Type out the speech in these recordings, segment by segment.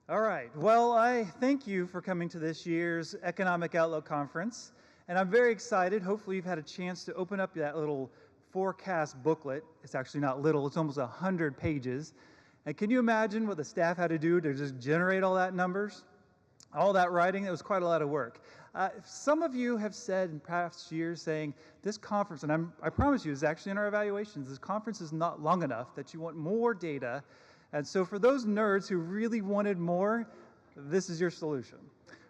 All right. Well, I thank you for coming to this year's Economic Outlook Conference. And I'm very excited. Hopefully you've had a chance to open up that little forecast booklet. It's actually not little, it's almost 100 pages. And can you imagine what the staff had to do to just generate all that numbers? All that writing, it was quite a lot of work. Some of you have said in past years saying this conference, and I promise you, it's actually in our evaluations, this conference is not long enough, that you want more data. And so for those nerds who really wanted more, this is your solution.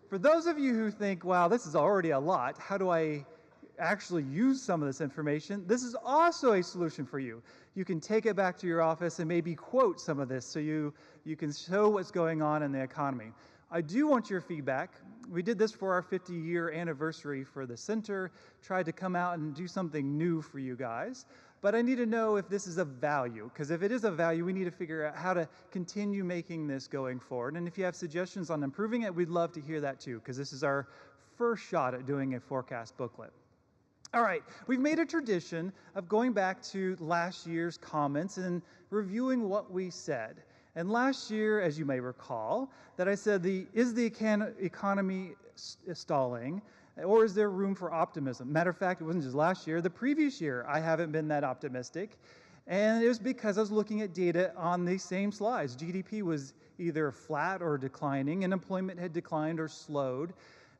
For those of you who think, wow, this is already a lot, how do I actually use some of this information? This is also a solution for you. You can take it back to your office and maybe quote some of this so you can show what's going on in the economy. I do want your feedback. We did this for our 50-year anniversary for the center, tried to come out and do something new for you guys. But I need to know if this is of value, because if it is of value, we need to figure out how to continue making this going forward. And if you have suggestions on improving it, we'd love to hear that too, because this is our first shot at doing a forecast booklet. All right, we've made a tradition of going back to last year's comments and reviewing what we said. And last year, as you may recall, that I said, is the economy stalling, or is there room for optimism? Matter of fact, it wasn't just last year. The previous year, I haven't been that optimistic. And it was because I was looking at data on these same slides. GDP was either flat or declining, and employment had declined or slowed.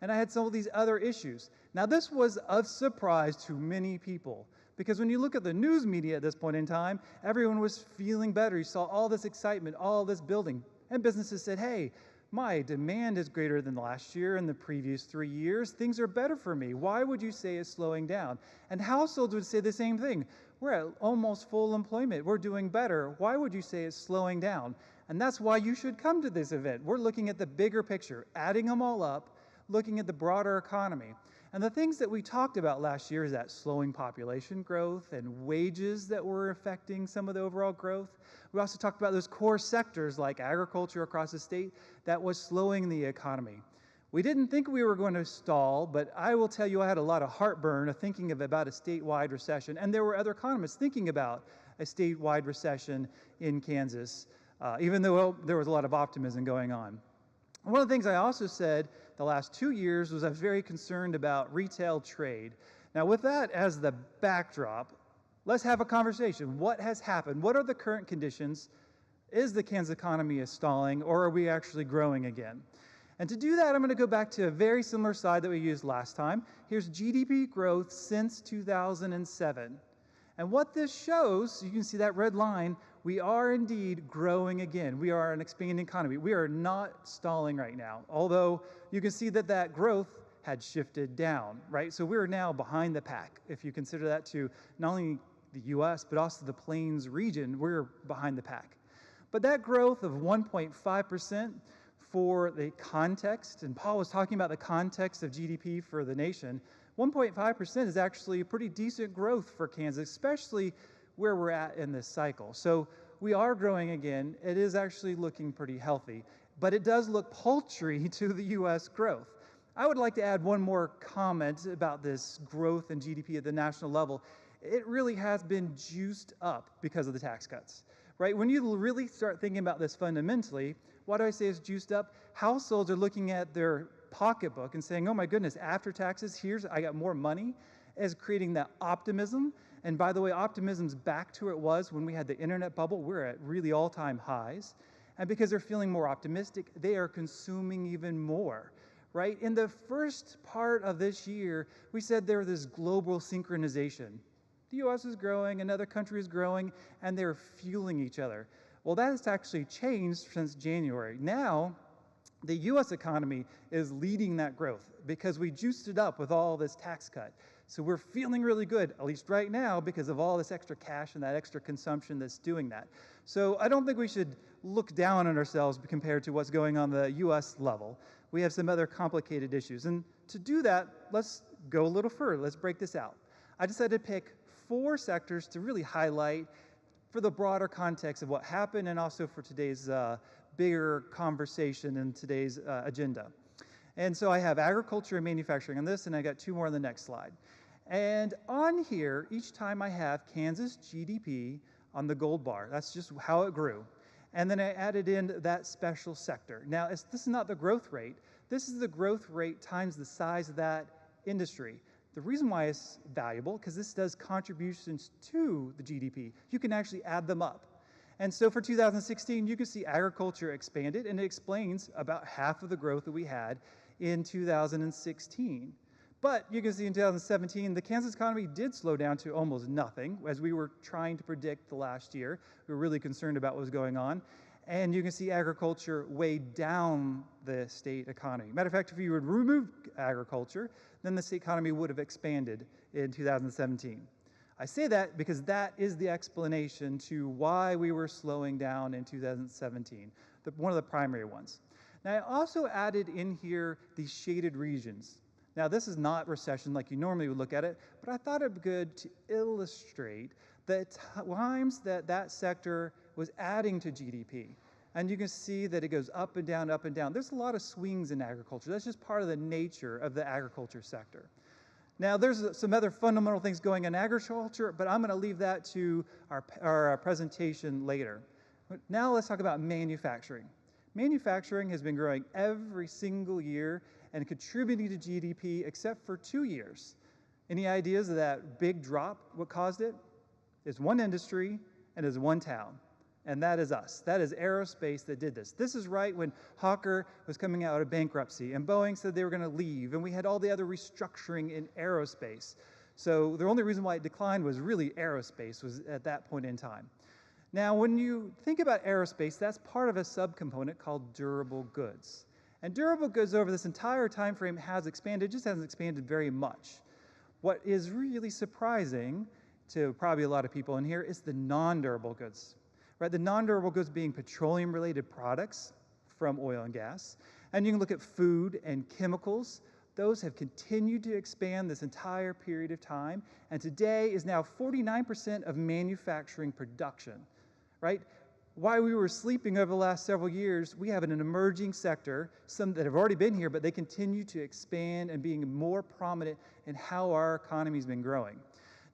And I had some of these other issues. Now, this was of surprise to many people, because when you look at the news media at this point in time, everyone was feeling better. You saw all this excitement, all this building. And businesses said, hey, my demand is greater than last year and the previous 3 years. Things are better for me. Why would you say it's slowing down? And households would say the same thing. We're at almost full employment. We're doing better. Why would you say it's slowing down? And that's why you should come to this event. We're looking at the bigger picture, adding them all up, looking at the broader economy. And the things that we talked about last year is that slowing population growth and wages that were affecting some of the overall growth. We also talked about those core sectors like agriculture across the state that was slowing the economy. We didn't think we were going to stall, but I will tell you I had a lot of heartburn of thinking about a statewide recession, and there were other economists thinking about a statewide recession in Kansas, even though there was a lot of optimism going on. One of the things I also said the last 2 years was I was very concerned about retail trade. Now, with that as the backdrop, let's have a conversation. What has happened? What are the current conditions? Is the Kansas economy stalling, or are we actually growing again? And to do that, I'm going to go back to a very similar slide that we used last time. Here's GDP growth since 2007. And what this shows, you can see that red line, we are indeed growing again. We are an expanding economy. We are not stalling right now, although you can see that that growth had shifted down, right? So we're now behind the pack. If you consider that to not only the US, but also the Plains region, we're behind the pack. But that growth of 1.5% for the context, and Paul was talking about the context of GDP for the nation, 1.5% is actually a pretty decent growth for Kansas, especially where we're at in this cycle. So we are growing again. It is actually looking pretty healthy, but it does look paltry to the US growth. I would like to add one more comment about this growth in GDP at the national level. It really has been juiced up because of the tax cuts, right? When you really start thinking about this fundamentally, why do I say it's juiced up? Households are looking at their pocketbook and saying, oh my goodness, after taxes, I got more money, is creating that optimism. And by the way, optimism's back to where it was when we had the internet bubble. We're at really all-time highs. And because they're feeling more optimistic, they are consuming even more, right? In the first part of this year, we said there was this global synchronization. The US is growing, another country is growing, and they're fueling each other. Well, that has actually changed since January. Now, the US economy is leading that growth because we juiced it up with all this tax cut. So we're feeling really good, at least right now, because of all this extra cash and that extra consumption that's doing that. So I don't think we should look down on ourselves compared to what's going on the US level. We have some other complicated issues. And to do that, let's go a little further. Let's break this out. I decided to pick 4 sectors to really highlight for the broader context of what happened and also for today's bigger conversation in today's agenda. And so I have agriculture and manufacturing on this, and I got 2 more on the next slide. And on here, each time I have Kansas GDP on the gold bar. That's just how it grew. And then I added in that special sector. Now, this is not the growth rate. This is the growth rate times the size of that industry. The reason why it's valuable, because this does contributions to the GDP. You can actually add them up. And so for 2016, you can see agriculture expanded, and it explains about half of the growth that we had in 2016. But you can see in 2017, the Kansas economy did slow down to almost nothing, as we were trying to predict the last year. We were really concerned about what was going on. And you can see agriculture weighed down the state economy. Matter of fact, if you would remove agriculture, then the state economy would have expanded in 2017. I say that because that is the explanation to why we were slowing down in 2017, one of the primary ones. Now, I also added in here these shaded regions. Now, this is not recession like you normally would look at it, but I thought it would be good to illustrate the times that that sector was adding to GDP. And you can see that it goes up and down, up and down. There's a lot of swings in agriculture. That's just part of the nature of the agriculture sector. Now, there's some other fundamental things going on in agriculture, but I'm going to leave that to our presentation later. But now let's talk about manufacturing. Manufacturing has been growing every single year and contributing to GDP except for 2 years. Any ideas of that big drop? What caused it? It's one industry and it's one town. And that is us. That is aerospace that did this. This is right when Hawker was coming out of bankruptcy and Boeing said they were going to leave, and we had all the other restructuring in aerospace. So the only reason why it declined was really aerospace was at that point in time. Now, when you think about aerospace, that's part of a subcomponent called durable goods. And durable goods over this entire time frame has expanded, just hasn't expanded very much. What is really surprising to probably a lot of people in here is the non-durable goods. Right, the non-durable goods being petroleum-related products from oil and gas. And you can look at food and chemicals. Those have continued to expand this entire period of time. And today is now 49% of manufacturing production. Right? While we were sleeping over the last several years, we have an emerging sector, some that have already been here, but they continue to expand and being more prominent in how our economy's been growing.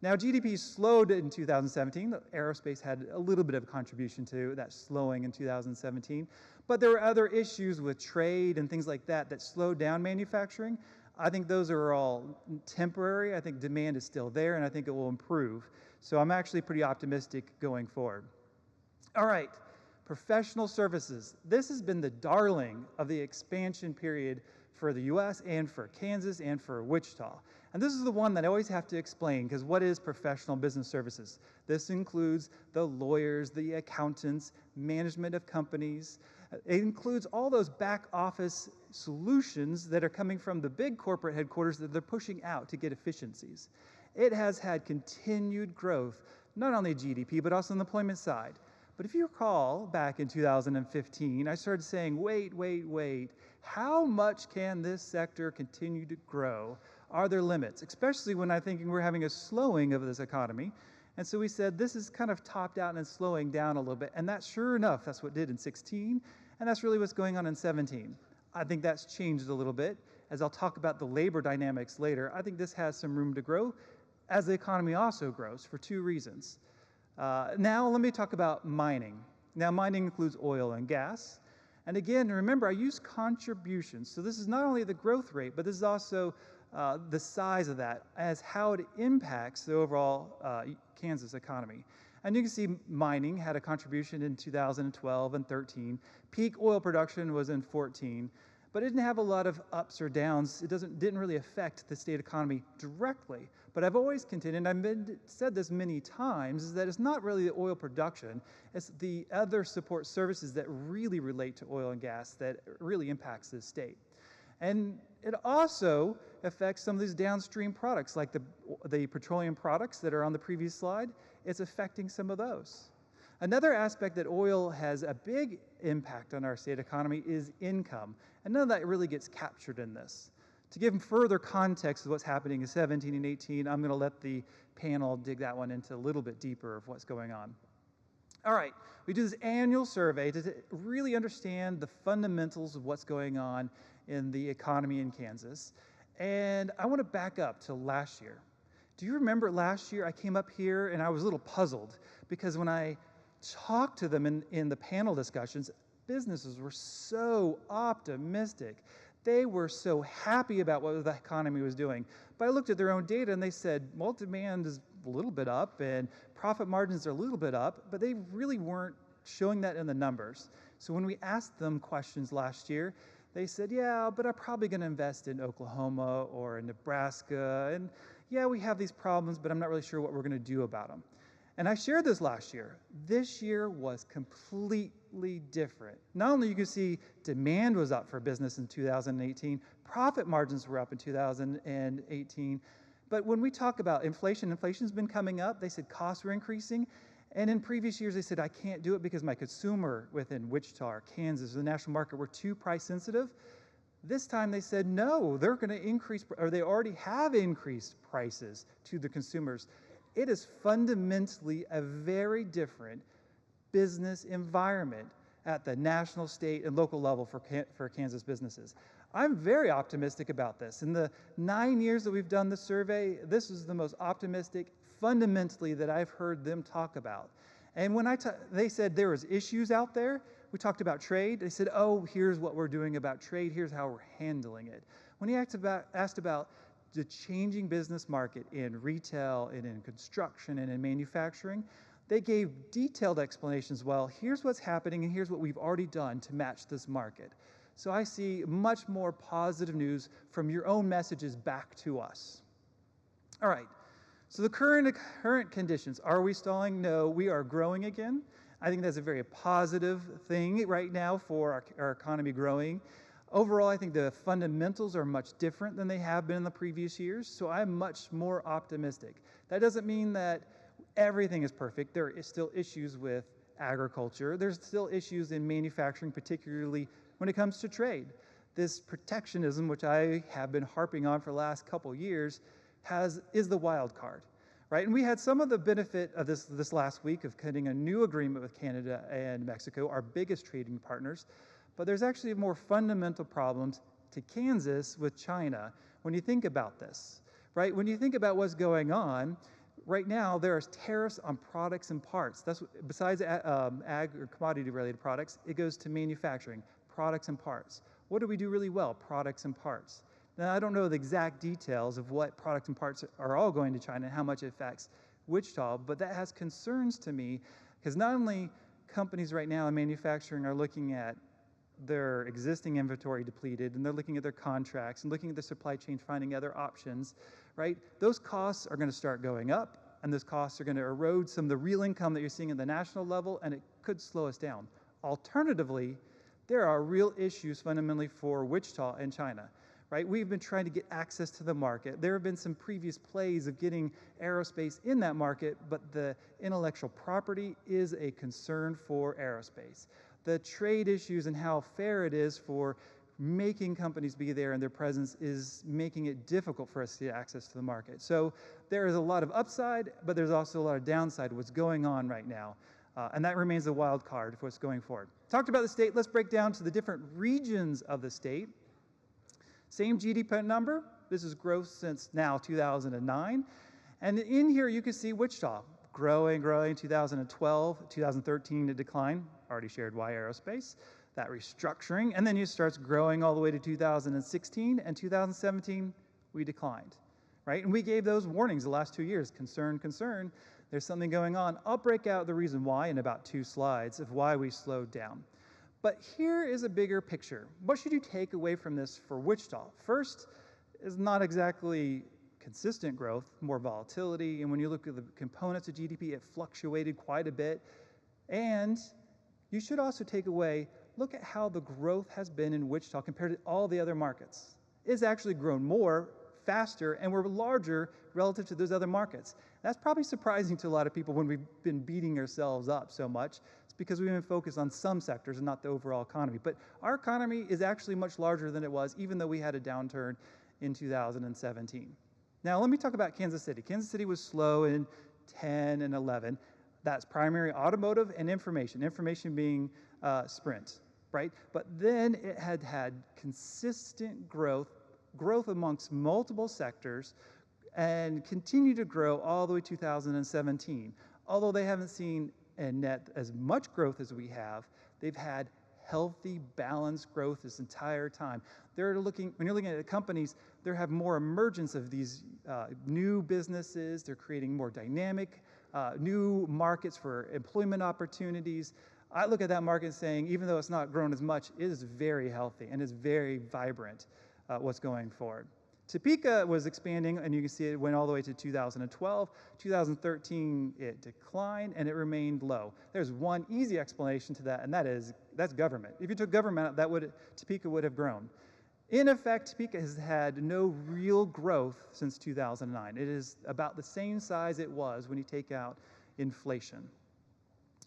Now, GDP slowed in 2017. Aerospace had a little bit of a contribution to that slowing in 2017. But there were other issues with trade and things like that that slowed down manufacturing. I think those are all temporary. I think demand is still there, and I think it will improve. So I'm actually pretty optimistic going forward. All right, professional services. This has been the darling of the expansion period for the U.S. and for Kansas and for Wichita. And this is the one that I always have to explain, because what is professional business services? This includes the lawyers, the accountants, management of companies. It includes all those back office solutions that are coming from the big corporate headquarters that they're pushing out to get efficiencies. It has had continued growth, not only GDP, but also on the employment side. But if you recall, back in 2015, I started saying, wait, how much can this sector continue to grow? Are there limits? Especially when I'm thinking we're having a slowing of this economy. And so we said, this is kind of topped out and slowing down a little bit. And that, sure enough, that's what it did in 16. And that's really what's going on in 17. I think that's changed a little bit. As I'll talk about the labor dynamics later, I think this has some room to grow as the economy also grows for 2 reasons. Now let me talk about mining. Now mining includes oil and gas. And again, remember, I use contributions. So this is not only the growth rate, but this is also the size of that as how it impacts the overall Kansas economy. And you can see mining had a contribution in 2012 and 13. Peak oil production was in 14, but it didn't have a lot of ups or downs. It didn't really affect the state economy directly. But I've always contended, and I've said this many times, is that it's not really the oil production, it's the other support services that really relate to oil and gas that really impacts this state. And it also affects some of these downstream products, like the petroleum products that are on the previous slide. It's affecting some of those. Another aspect that oil has a big impact on our state economy is income. And none of that really gets captured in this. To give further context of what's happening in 17 and 18, I'm going to let the panel dig that one into a little bit deeper of what's going on. All right, we do this annual survey to really understand the fundamentals of what's going on in the economy in Kansas. And I want to back up to last year. Do you remember last year I came up here and I was a little puzzled because when I talked to them in the panel discussions, businesses were so optimistic. They were so happy about what the economy was doing. But I looked at their own data and they said, well, demand is a little bit up and profit margins are a little bit up, but they really weren't showing that in the numbers. So when we asked them questions last year, they said, yeah, but I'm probably going to invest in Oklahoma or in Nebraska. And yeah, we have these problems, but I'm not really sure what we're going to do about them. And I shared this last year. This year was completely different. Not only you can see demand was up for business in 2018, profit margins were up in 2018, but when we talk about inflation, inflation's been coming up. They said costs were increasing. And in previous years, they said, I can't do it because my consumer within Wichita or Kansas or the national market were too price sensitive. This time they said, no, they're going to increase, or they already have increased prices to the consumers. It is fundamentally a very different business environment at the national, state, and local level for Kansas businesses. I'm very optimistic about this. In the 9 years that we've done the survey, this is the most optimistic fundamentally that I've heard them talk about. And when they said there was issues out there, we talked about trade. They said, oh, here's what we're doing about trade. Here's how we're handling it. When he asked about the changing business market in retail and in construction and in manufacturing, they gave detailed explanations. Well, here's what's happening and here's what we've already done to match this market. So I see much more positive news from your own messages back to us. All right, so the current conditions, are we stalling? No, we are growing again. I think that's a very positive thing right now for our economy growing. Overall, I think the fundamentals are much different than they have been in the previous years, so I'm much more optimistic. That doesn't mean that everything is perfect. There is still issues with agriculture. There's still issues in manufacturing, particularly when it comes to trade. This protectionism, which I have been harping on for the last couple years, is the wild card, right? And we had some of the benefit of this last week of cutting a new agreement with Canada and Mexico, our biggest trading partners. But there's actually more fundamental problems to Kansas with China when you think about this, right? When you think about what's going on, right now there are tariffs on products and parts. That's besides ag or commodity-related products, it goes to manufacturing, products and parts. What do we do really well? Products and parts. Now, I don't know the exact details of what products and parts are all going to China and how much it affects Wichita, but that has concerns to me because not only companies right now in manufacturing are looking at their existing inventory depleted, and they're looking at their contracts and looking at the supply chain, finding other options, right? Those costs are going to start going up, and those costs are going to erode some of the real income that you're seeing at the national level, and it could slow us down. Alternatively, there are real issues fundamentally for Wichita and China, right? We've been trying to get access to the market. There have been some previous plays of getting aerospace in that market, but the intellectual property is a concern for aerospace. The trade issues and how fair it is for making companies be there and their presence is making it difficult for us to get access to the market. So there is a lot of upside, but there's also a lot of downside to what's going on right now. And that remains a wild card for what's going forward. Talked about the state. Let's break down to the different regions of the state. Same GDP number. This is growth since now 2009. And in here you can see Wichita growing, 2012, 2013 it declined. Already shared why aerospace, that restructuring, and then it starts growing all the way to 2016, and 2017 we declined, right? And we gave those warnings the last 2 years, concern, there's something going on. I'll break out the reason why in about 2 slides of why we slowed down. But here is a bigger picture. What should you take away from this for Wichita? First, is not exactly consistent growth, more volatility, and when you look at the components of GDP, it fluctuated quite a bit. And you should also take away, look at how the growth has been in Wichita compared to all the other markets. It's actually grown more, faster, and we're larger relative to those other markets. That's probably surprising to a lot of people when we've been beating ourselves up so much. It's because we've been focused on some sectors and not the overall economy. But our economy is actually much larger than it was, even though we had a downturn in 2017. Now, let me talk about Kansas City. Kansas City was slow in 10 and 11. That's primary automotive and information being Sprint, right? But then it had consistent growth amongst multiple sectors and continued to grow all the way to 2017, although they haven't seen and net as much growth as we have, they've had healthy, balanced growth this entire time. When you're looking at companies, they have more emergence of these new businesses. They're creating more dynamic, new markets for employment opportunities. I look at that market saying, even though it's not grown as much, it is very healthy and is very vibrant what's going forward. Topeka was expanding, and you can see it went all the way to 2012. 2013, it declined, and it remained low. There's one easy explanation to that, and that's government. If you took government out, Topeka would have grown. In effect, Topeka has had no real growth since 2009. It is about the same size it was when you take out inflation.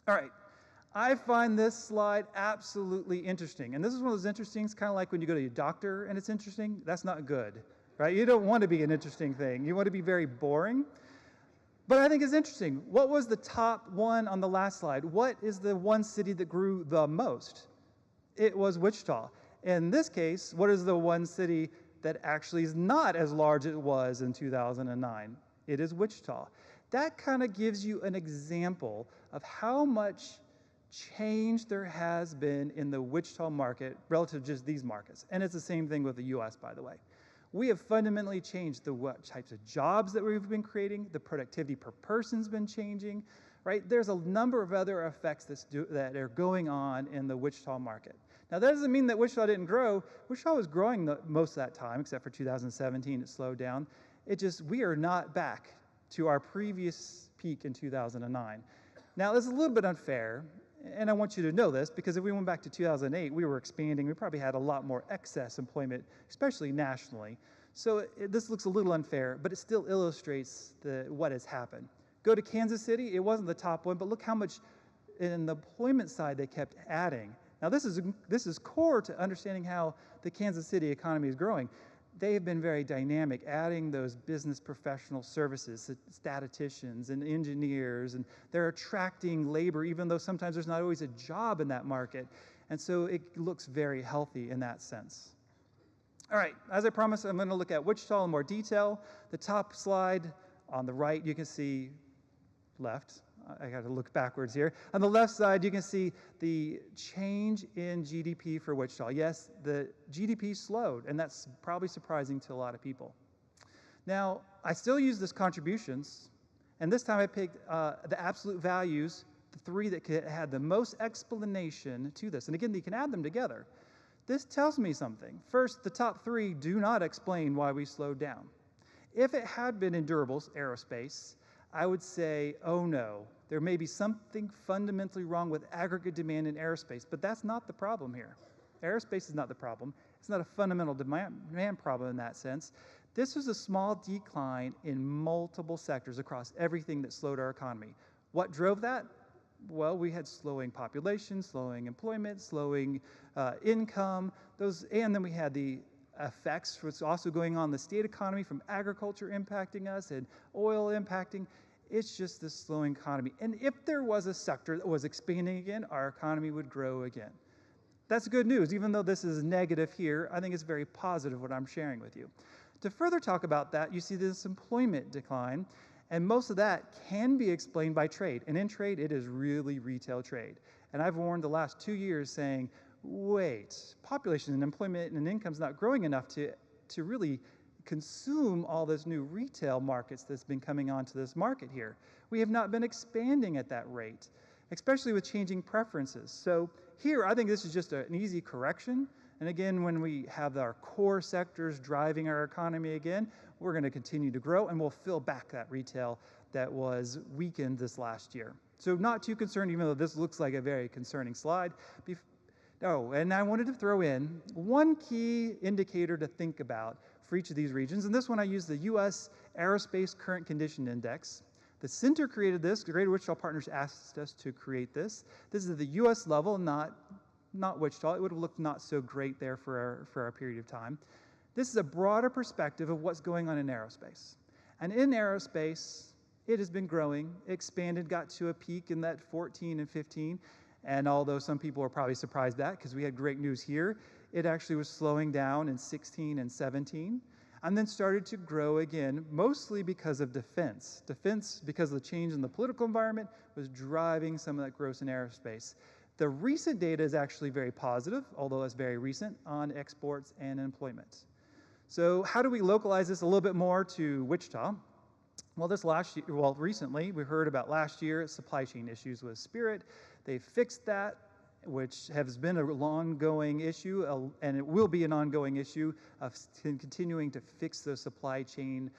All right. I find this slide absolutely interesting. And this is one of those interesting, it's kind of like when you go to your doctor and it's interesting. That's not good, right? You don't want to be an interesting thing. You want to be very boring. But I think it's interesting. What was the top one on the last slide? What is the one city that grew the most? It was Wichita. In this case, what is the one city that actually is not as large as it was in 2009? It is Wichita. That kind of gives you an example of how much change there has been in the Wichita market relative to just these markets. And it's the same thing with the U.S., by the way. We have fundamentally changed what types of jobs that we've been creating. The productivity per person's been changing, right? There's a number of other effects that are going on in the Wichita market. Now, that doesn't mean that Wichita didn't grow. Wichita was growing most of that time, except for 2017, it slowed down. We are not back to our previous peak in 2009. Now, this is a little bit unfair, and I want you to know this, because if we went back to 2008, we were expanding. We probably had a lot more excess employment, especially nationally. So this looks a little unfair, but it still illustrates what has happened. Go to Kansas City. It wasn't the top one, but look how much in the employment side they kept adding. Now, this is core to understanding how the Kansas City economy is growing. They have been very dynamic, adding those business professional services, statisticians and engineers, and they're attracting labor, even though sometimes there's not always a job in that market. And so it looks very healthy in that sense. All right, as I promised, I'm going to look at Wichita in more detail. The top slide on the right, you can see left. I got to look backwards here. On the left side, you can see the change in GDP for Wichita. Yes, the GDP slowed, and that's probably surprising to a lot of people. Now, I still use this contributions, and this time I picked the absolute values, the three that had the most explanation to this. And again, you can add them together. This tells me something. First, the top three do not explain why we slowed down. If it had been in durables, aerospace, I would say, oh no, there may be something fundamentally wrong with aggregate demand in aerospace, but that's not the problem here. Aerospace is not the problem. It's not a fundamental demand problem in that sense. This was a small decline in multiple sectors across everything that slowed our economy. What drove that? Well, we had slowing population, slowing employment, slowing income, and then we had the effects what's also going on in the state economy from agriculture impacting us and oil impacting. It's just this slowing economy. And if there was a sector that was expanding again, our economy would grow again. That's good news. Even though this is negative here, I think it's very positive what I'm sharing with you. To further talk about that, you see this employment decline, and most of that can be explained by trade. And in trade, it is really retail trade. And I've warned the last 2 years saying, wait, population and employment and income's not growing enough to really consume all this new retail markets that's been coming onto this market here. We have not been expanding at that rate, especially with changing preferences. So here, I think this is just an easy correction. And again, when we have our core sectors driving our economy again, we're going to continue to grow, and we'll fill back that retail that was weakened this last year. So not too concerned, even though this looks like a very concerning slide. And I wanted to throw in one key indicator to think about for each of these regions. And this one I used the U.S. Aerospace Current Condition Index. The center created this. The Greater Wichita Partners asked us to create this. This is at the U.S. level, not Wichita. It would have looked not so great there for our period of time. This is a broader perspective of what's going on in aerospace. And in aerospace, it has been growing, expanded, got to a peak in that 14 and 15. And although some people are probably surprised at that because we had great news here, it actually was slowing down in 16 and 17. and then started to grow again, mostly because of defense. Defense, because of the change in the political environment, was driving some of that growth in aerospace. The recent data is actually very positive, although it's very recent, on exports and employment. So how do we localize this a little bit more to Wichita? Well, recently, we heard about last year supply chain issues with Spirit. They fixed that, which has been an ongoing issue, and it will be an ongoing issue of continuing to fix those supply chain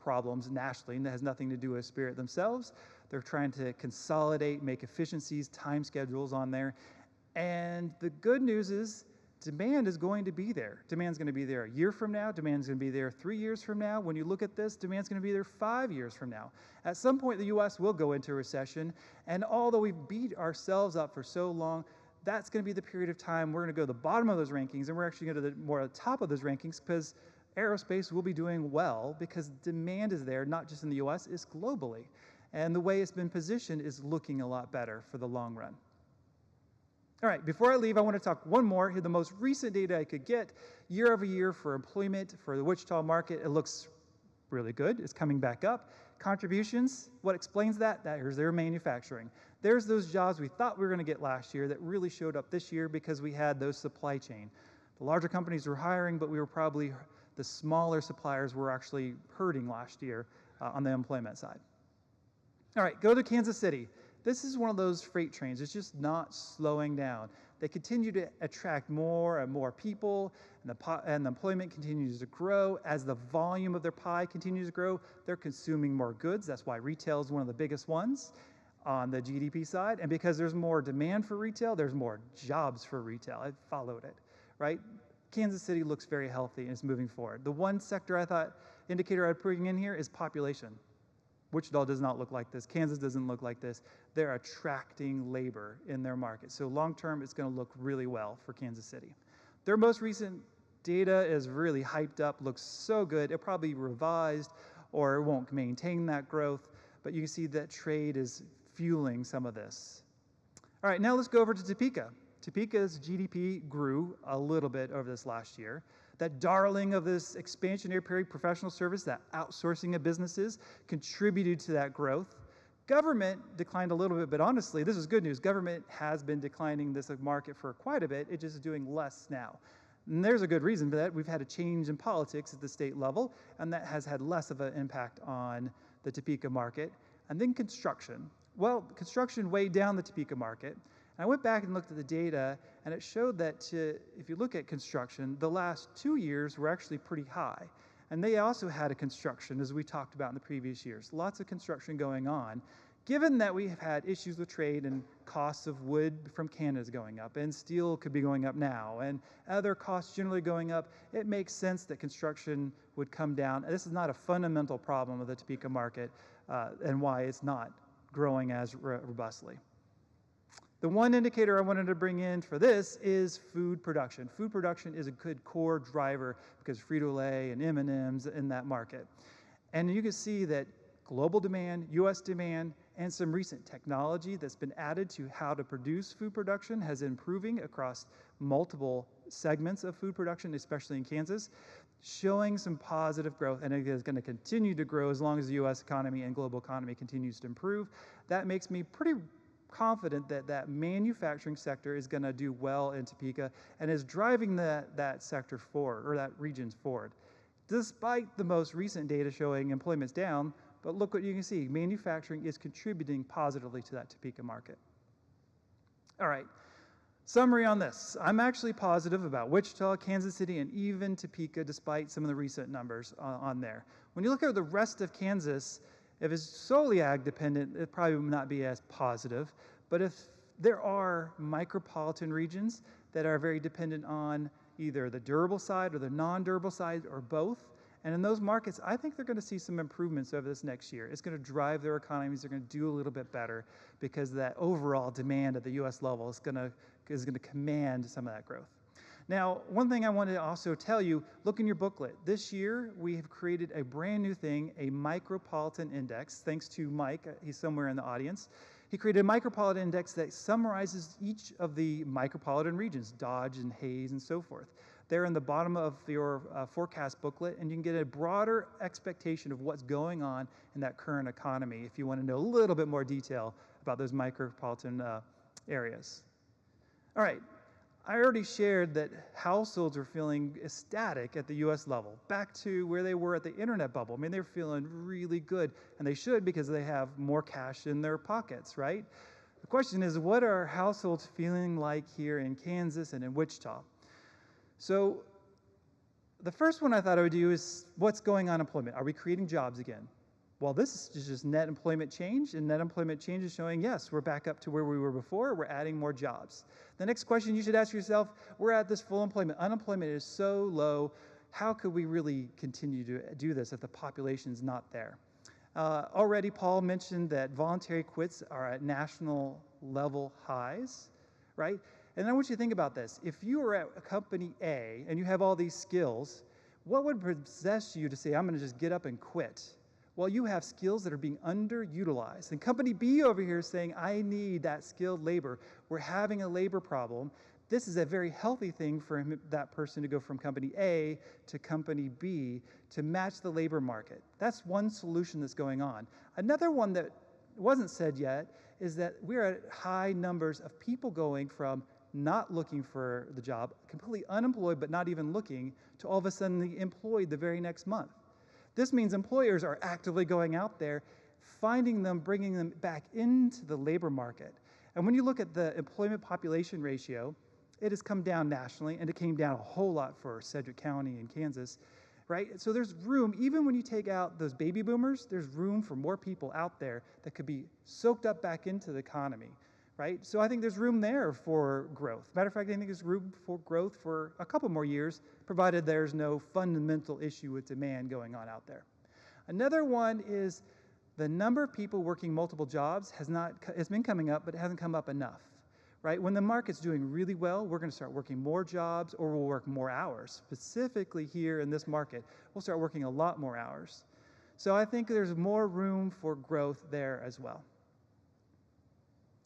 problems nationally, and that has nothing to do with Spirit themselves. They're trying to consolidate, make efficiencies, time schedules on there, and the good news is demand is going to be there. Demand's going to be there a year from now. Demand's going to be there 3 years from now. When you look at this, demand's going to be there 5 years from now. At some point, the U.S. will go into a recession, and although we've beat ourselves up for so long, that's going to be the period of time we're going to go to the bottom of those rankings, and we're actually going to more at the top of those rankings because aerospace will be doing well because demand is there, not just in the U.S., it's globally. And the way it's been positioned is looking a lot better for the long run. All right, before I leave, I want to talk one more. Here, the most recent data I could get, year over year for employment for the Wichita market, it looks really good. It's coming back up. Contributions, what explains that? There's their manufacturing. There's those jobs we thought we were going to get last year that really showed up this year because we had those supply chain. The larger companies were hiring, but the smaller suppliers were actually hurting last year on the employment side. All right, go to Kansas City. This is one of those freight trains. It's just not slowing down. They continue to attract more and more people, and the employment continues to grow. As the volume of their pie continues to grow, they're consuming more goods. That's why retail is one of the biggest ones on the GDP side. And because there's more demand for retail, there's more jobs for retail. I followed it, right? Kansas City looks very healthy and is moving forward. The one indicator I'd bring in here is population. Wichita does not look like this. Kansas doesn't look like this. They're attracting labor in their market. So long term, it's going to look really well for Kansas City. Their most recent data is really hyped up, looks so good. It'll probably be revised or it won't maintain that growth. But you can see that trade is fueling some of this. All right, now let's go over to Topeka. Topeka's GDP grew a little bit over this last year. That darling of this expansionary period professional service, that outsourcing of businesses, contributed to that growth. Government declined a little bit, but honestly, this is good news. Government has been declining this market for quite a bit. It's just doing less now. And there's a good reason for that. We've had a change in politics at the state level, and that has had less of an impact on the Topeka market. And then construction. Well, construction weighed down the Topeka market. I went back and looked at the data, and it showed that if you look at construction, the last 2 years were actually pretty high. And they also had a construction, as we talked about in the previous years. Lots of construction going on. Given that we have had issues with trade and costs of wood from Canada is going up, and steel could be going up now, and other costs generally going up, it makes sense that construction would come down. This is not a fundamental problem of the Topeka market and why it's not growing as robustly. The one indicator I wanted to bring in for this is food production. Food production is a good core driver because Frito-Lay and M&M's in that market. And you can see that global demand, U.S. demand, and some recent technology that's been added to how to produce food production has been improving across multiple segments of food production, especially in Kansas, showing some positive growth, and it is going to continue to grow as long as the U.S. economy and global economy continues to improve. That makes me pretty confident that that manufacturing sector is going to do well in Topeka and is driving that sector forward, or that region forward. Despite the most recent data showing employment's down, but look what you can see. Manufacturing is contributing positively to that Topeka market. All right, summary on this. I'm actually positive about Wichita, Kansas City, and even Topeka, despite some of the recent numbers on there. When you look at the rest of Kansas, if it's solely ag dependent, it probably would not be as positive. But if there are micropolitan regions that are very dependent on either the durable side or the non-durable side or both, and in those markets, I think they're going to see some improvements over this next year. It's going to drive their economies. They're going to do a little bit better because that overall demand at the U.S. level is going to command some of that growth. Now, one thing I want to also tell you, look in your booklet. This year, we have created a brand new thing, a micropolitan index, thanks to Mike. He's somewhere in the audience. He created a micropolitan index that summarizes each of the micropolitan regions, Dodge and Hayes and so forth. They're in the bottom of your forecast booklet, and you can get a broader expectation of what's going on in that current economy if you want to know a little bit more detail about those micropolitan areas. All right, I already shared that households are feeling ecstatic at the US level, back to where they were at the internet bubble. I mean, they're feeling really good, and they should because they have more cash in their pockets, right? The question is, what are households feeling like here in Kansas and in Wichita? So the first one I thought I would do is, what's going on employment? Are we creating jobs again? Well, this is just net employment change, and net employment change is showing, yes, we're back up to where we were before. We're adding more jobs. The next question you should ask yourself, we're at this full employment. Unemployment is so low. How could we really continue to do this if the population's not there? Already, Paul mentioned that voluntary quits are at national level highs, right? And I want you to think about this. If you were at company A and you have all these skills, what would possess you to say, I'm going to just get up and quit? Well, you have skills that are being underutilized. And company B over here is saying, I need that skilled labor. We're having a labor problem. This is a very healthy thing for that person to go from company A to company B to match the labor market. That's one solution that's going on. Another one that wasn't said yet is that we're at high numbers of people going from not looking for the job, completely unemployed but not even looking, to all of a sudden employed the very next month. This means employers are actively going out there, finding them, bringing them back into the labor market. And when you look at the employment population ratio, it has come down nationally, and it came down a whole lot for Sedgwick County and Kansas, right? So there's room, even when you take out those baby boomers, there's room for more people out there that could be soaked up back into the economy, right? So I think there's room there for growth. Matter of fact, I think there's room for growth for a couple more years, provided there's no fundamental issue with demand going on out there. Another one is the number of people working multiple jobs it's been coming up, but it hasn't come up enough. Right? When the market's doing really well, we're going to start working more jobs, or we'll work more hours. Specifically here in this market, we'll start working a lot more hours. So I think there's more room for growth there as well.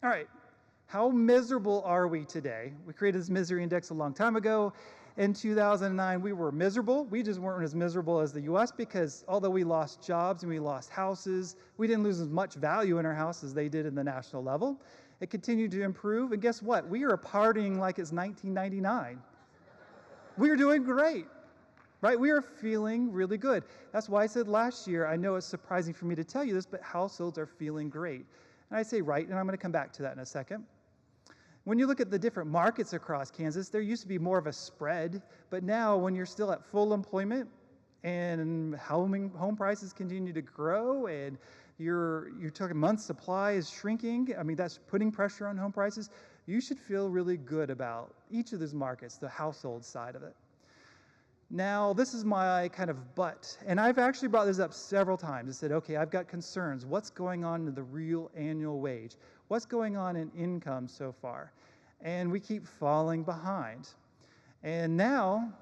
All right, how miserable are we today? We created this misery index a long time ago. In 2009, we were miserable. We just weren't as miserable as the US because although we lost jobs and we lost houses, we didn't lose as much value in our house as they did in the national level. It continued to improve, and guess what? We are partying like it's 1999. We are doing great, right? We are feeling really good. That's why I said last year, I know it's surprising for me to tell you this, but households are feeling great. And I say right, and I'm going to come back to that in a second. When you look at the different markets across Kansas, there used to be more of a spread, but now when you're still at full employment and home prices continue to grow and you're talking months supply is shrinking, I mean, that's putting pressure on home prices, you should feel really good about each of those markets, the household side of it. Now, this is my kind of but, and I've actually brought this up several times. I said, okay, I've got concerns. What's going on in the real annual wage? What's going on in income so far? And we keep falling behind. And now,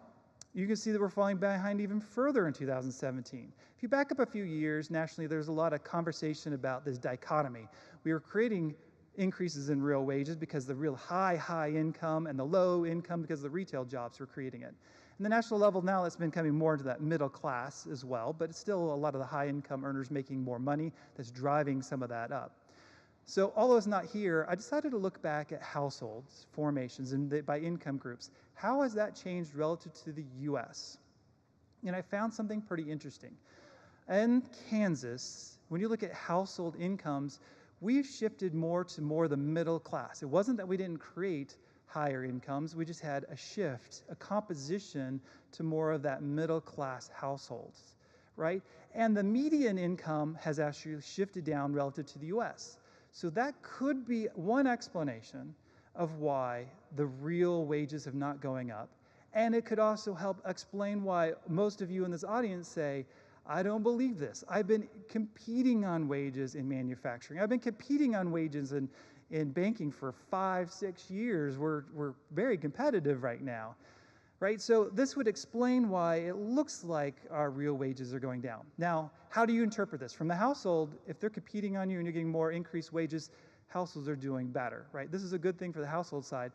you can see that we're falling behind even further in 2017. If you back up a few years, nationally, there's a lot of conversation about this dichotomy. We were creating increases in real wages because the real high income and the low income because the retail jobs were creating it. And the national level now, it's been coming more into that middle class as well, but it's still a lot of the high income earners making more money that's driving some of that up. So although it's not here, I decided to look back at households, formations, and by income groups. How has that changed relative to the US? And I found something pretty interesting. In Kansas, when you look at household incomes, we've shifted more to the middle class. It wasn't that we didn't create higher incomes, we just had a shift, a composition to more of that middle class households, right? And the median income has actually shifted down relative to the US. So that could be one explanation of why the real wages have not going up. And it could also help explain why most of you in this audience say, I don't believe this. I've been competing on wages in manufacturing. I've been competing on wages in banking for 5-6 years. We're very competitive right now, right? So this would explain why it looks like our real wages are going down. Now, how do you interpret this? From the household, if they're competing on you and you're getting more increased wages, households are doing better, right? This is a good thing for the household side.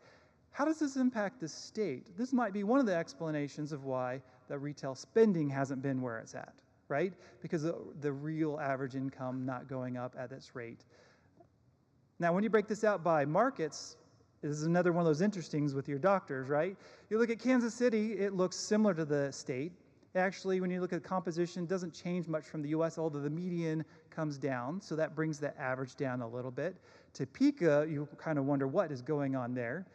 How does this impact the state? This might be one of the explanations of why the retail spending hasn't been where it's at, right? Because of the real average income not going up at this rate. Now, when you break this out by markets, this is another one of those interestings with your doctors, right? You look at Kansas City, it looks similar to the state. Actually, when you look at the composition, it doesn't change much from the US, although the median comes down, so that brings the average down a little bit. Topeka, you kind of wonder what is going on there,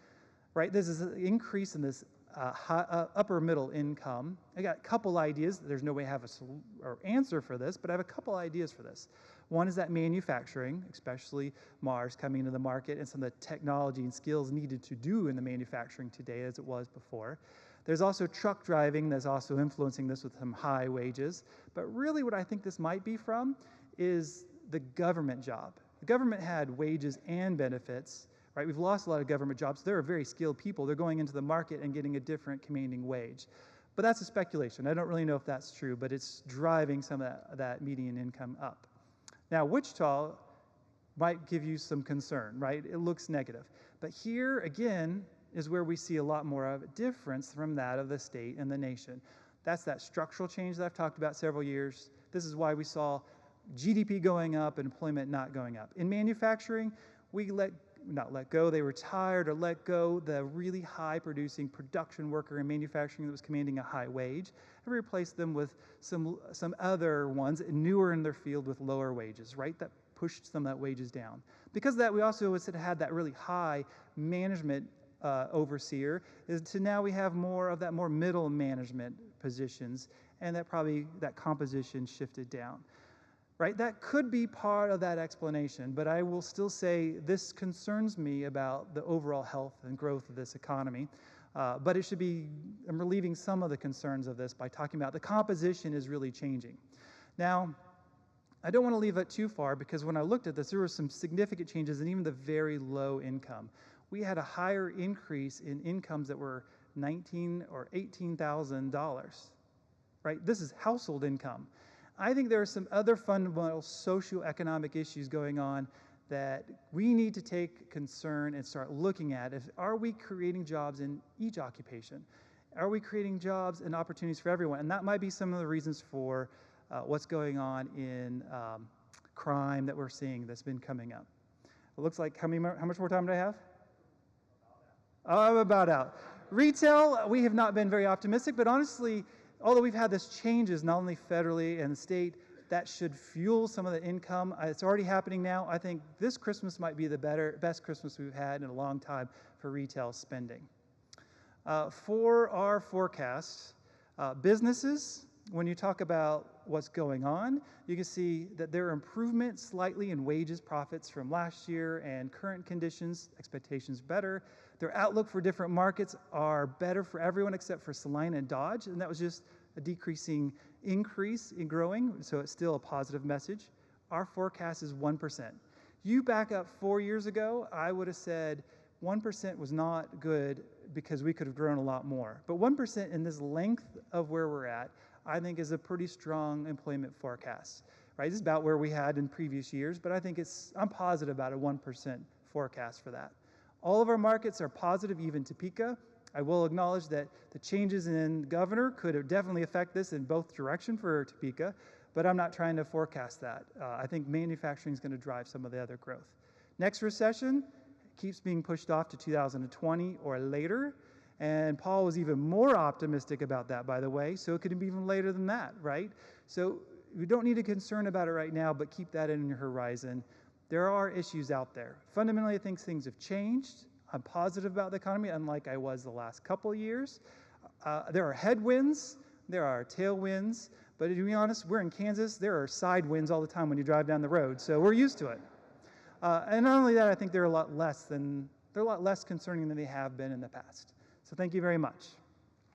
right? This is an increase in this upper middle income. I got a couple ideas. There's no way I have an answer for this, but I have a couple ideas for this. One is that manufacturing, especially Mars coming into the market and some of the technology and skills needed to do in the manufacturing today as it was before. There's also truck driving that's also influencing this with some high wages. But really what I think this might be from is the government job. The government had wages and benefits, right? We've lost a lot of government jobs. There are very skilled people. They're going into the market and getting a different commanding wage. But that's a speculation. I don't really know if that's true, but it's driving some of that median income up. Now, Wichita might give you some concern, right? It looks negative. But here, again, is where we see a lot more of a difference from that of the state and the nation. That's that structural change that I've talked about several years. This is why we saw GDP going up and employment not going up. In manufacturing, we they retired or let go the really high producing production worker in manufacturing that was commanding a high wage and replaced them with some other ones newer in their field with lower wages, right? That pushed some of that wages down. Because of that, we also had that really high management overseer, to now we have more of that more middle management positions, and that composition shifted down. Right? That could be part of that explanation, but I will still say this concerns me about the overall health and growth of this economy. But it should be, I'm relieving some of the concerns of this by talking about the composition is really changing. Now, I don't want to leave it too far because when I looked at this, there were some significant changes in even the very low income. We had a higher increase in incomes that were $19,000 or $18,000, right? This is household income. I think there are some other fundamental socioeconomic issues going on that we need to take concern and start looking at. Are we creating jobs in each occupation? Are we creating jobs and opportunities for everyone? And that might be some of the reasons for what's going on in crime that we're seeing that's been coming up. It looks like, how much more time do I have? Oh, I'm about out. Retail, we have not been very optimistic, but honestly, although we've had this changes not only federally and the state, that should fuel some of the income. It's already happening now. I think this Christmas might be the best Christmas we've had in a long time for retail spending. For our forecast, businesses, when you talk about what's going on, you can see that there are improvements slightly in wages, profits from last year, and current conditions, expectations better. Their outlook for different markets are better for everyone except for Salina and Dodge, and that was just a decreasing increase in growing, so it's still a positive message. Our forecast is 1%. You back up 4 years ago, I would have said 1% was not good because we could have grown a lot more. But 1% in this length of where we're at, I think is a pretty strong employment forecast. Right? This is about where we had in previous years, but I think I'm positive about a 1% forecast for that. All of our markets are positive, even Topeka. I will acknowledge that the changes in governor could definitely affect this in both directions for Topeka, but I'm not trying to forecast that. I think manufacturing is going to drive some of the other growth. Next recession keeps being pushed off to 2020 or later, and Paul was even more optimistic about that, by the way, so it could be even later than that, right? So we don't need to concern about it right now, but keep that in your horizon. There are issues out there. Fundamentally, I think things have changed. I'm positive about the economy, unlike I was the last couple of years. There are headwinds, there are tailwinds, but to be honest, we're in Kansas. There are side winds all the time when you drive down the road, so we're used to it. And not only that, I think they're a lot less concerning than they have been in the past. So thank you very much.